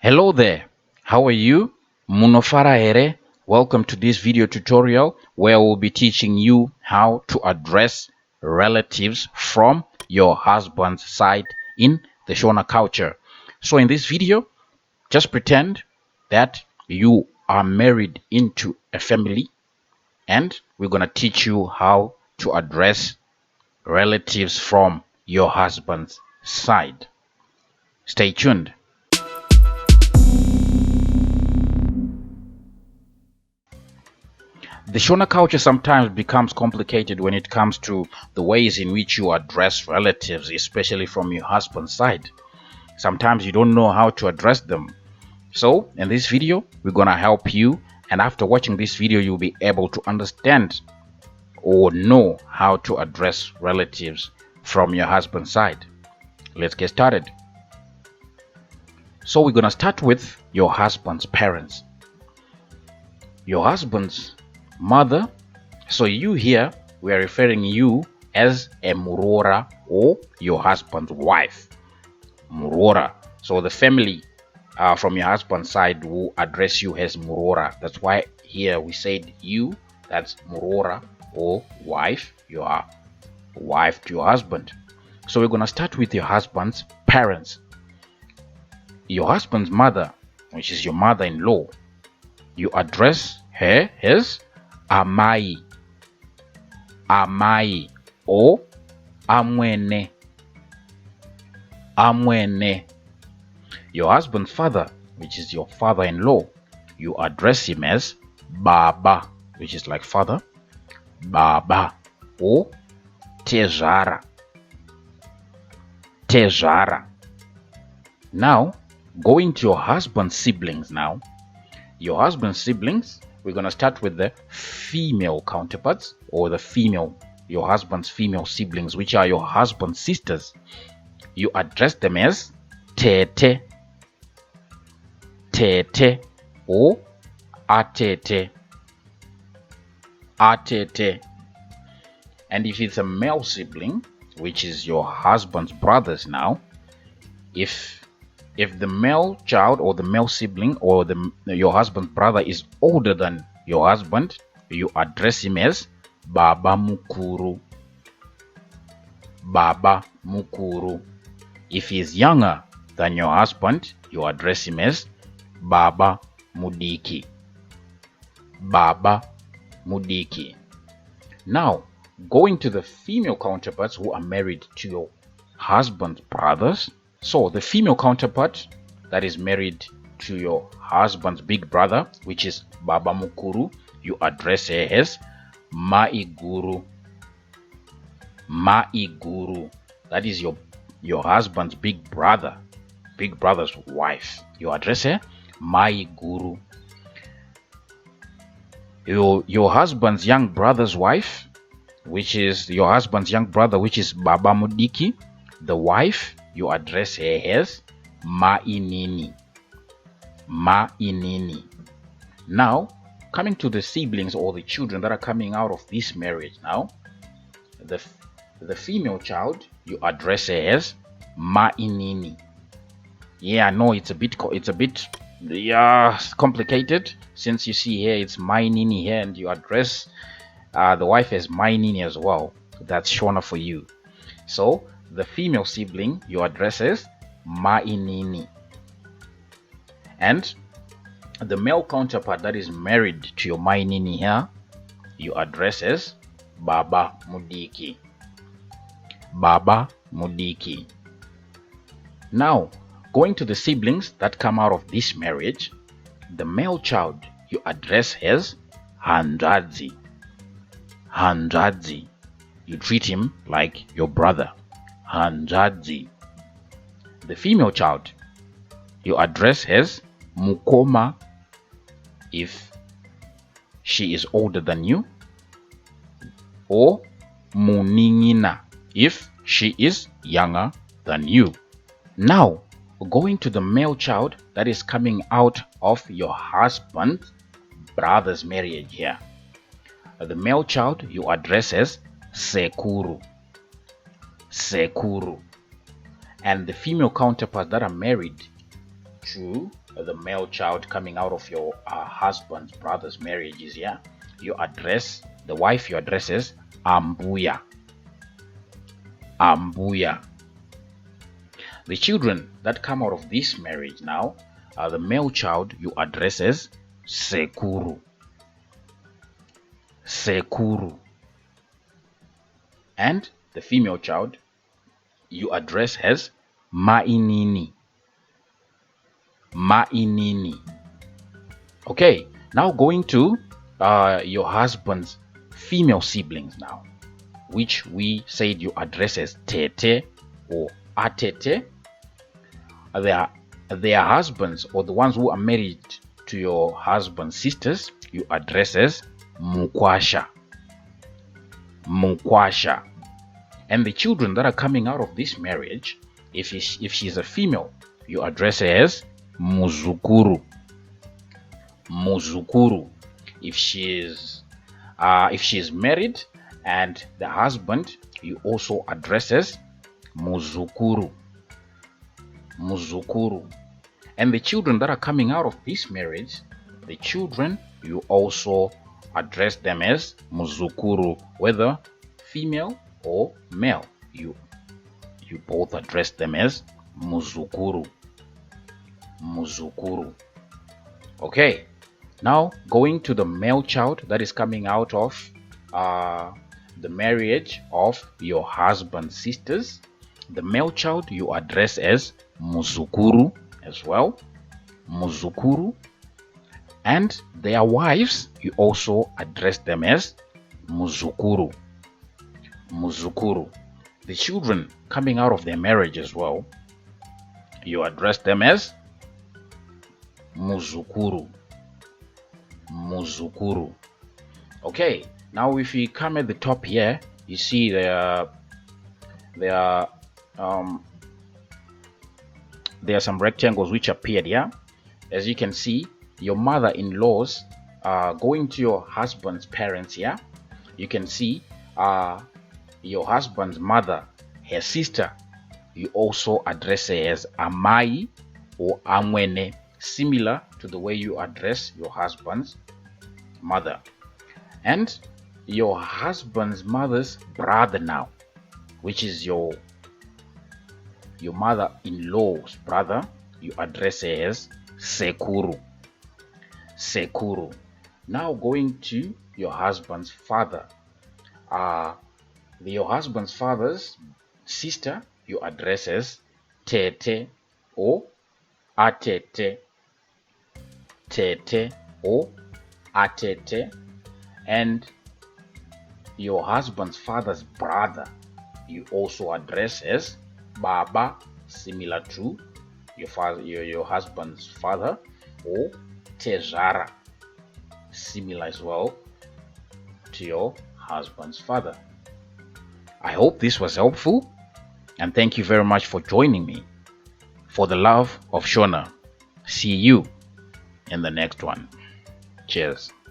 Hello there, how are you? Munofara here. Welcome to this video tutorial where we'll be teaching you how to address relatives from your husband's side in the Shona culture. So in this video, just pretend that you are married into a family and we're going to teach you how to address relatives from your husband's side. Stay tuned. The Shona culture sometimes becomes complicated when it comes to the ways in which you address relatives, especially from your husband's side. Sometimes you don't know how to address them. So in this video, we're going to help you. And after watching this video, you'll be able to understand or know how to address relatives from your husband's side. Let's get started. So we're going to start with your husband's parents. Your husband's mother. So you here, we are referring you as a murora or your husband's wife. Murora. So the family from your husband's side will address you as murora. That's why here we said you, that's murora or wife. You are wife to your husband. So we're going to start with your husband's parents. Your husband's mother, which is your mother-in-law, you address her as amai, amai or amwene, amwene. Your husband's father, which is your father-in-law, you address him as baba, which is like father, baba or tezara, tezara. Now going to your husband's siblings. Now your husband's siblings, we're going to start with the female counterparts or your husband's female siblings, which are your husband's sisters. You address them as tete, tete or atete, atete. And if it's a male sibling, which is your husband's brothers now, if the male child or the male sibling or your husband's brother is older than your husband, you address him as baba mukuru, baba mukuru. If he is younger than your husband, you address him as baba mudiki, baba mudiki. Now going to the female counterparts who are married to your husband's brothers. So the female counterpart that is married to your husband's big brother, which is baba mukuru, you address her as maiguru, maiguru. That is your husband's big brother's wife. You address her maiguru. Your husband's young brother's wife, which is your husband's young brother, which is baba mudiki, the wife, you address her as mainini, mainini. Now coming to the siblings or the children that are coming out of this marriage. Now the female child, you address her as mainini. Yeah, I know it's a bit complicated, since you see here it's mainini here and you address the wife as mainini as well. That's Shona for you. So the female sibling you address as mainini, and the male counterpart that is married to your mainini here, you address as baba mudiki, baba mudiki. Now going to the siblings that come out of this marriage, the male child you address as handadzi, handadzi. You treat him like your brother, handadzi. The female child you address as mukoma if she is older than you, or muningina if she is younger than you. Now going to the male child that is coming out of your husband's brother's marriage here, the male child you address as sekuru, sekuru. And the female counterparts that are married to the male child coming out of your husband's brother's marriages, yeah, you address the wife, you address as Ambuya. Ambuya. The children that come out of this marriage now, the male child you address as Sekuru. Sekuru. And the female child you address as Mainini. Mainini. Okay, now going to your husband's female siblings now, which we said you address as Tete or Atete. Their husbands, or the ones who are married to your husband's sisters, you address as Mukwasha. Mukwasha. And the children that are coming out of this marriage, if she's a female, you address her as Muzukuru. Muzukuru. If she's married and the husband, you also address as Muzukuru. Muzukuru. And the children that are coming out of this marriage, the children, you also address them as Muzukuru, whether female or male. You both address them as Muzukuru. Muzukuru. Okay, now going to the male child that is coming out of the marriage of your husband's sisters. The male child you address as Muzukuru as well. Muzukuru. And their wives, you also address them as Muzukuru. Muzukuru. The children coming out of their marriage as well, you address them as Muzukuru. Muzukuru. Okay, now if we come at the top here, you see there are some rectangles which appeared here. As you can see, your mother-in-laws going to your husband's parents here. You can see your husband's mother, her sister, you also address her as Amai or Amwene, similar to the way you address your husband's mother. And your husband's mother's brother now, which is your mother-in-law's brother, you address her as Sekuru. Sekuru. Now going to your husband's father. Your husband's father's sister, you address as Tete or Atete. Tete or Atete. And your husband's father's brother, you also address as Baba, similar to your husband's father, or Tejara, similar as well to your husband's father. I hope this was helpful, and thank you very much for joining me. For the love of Shona, see you in the next one. Cheers.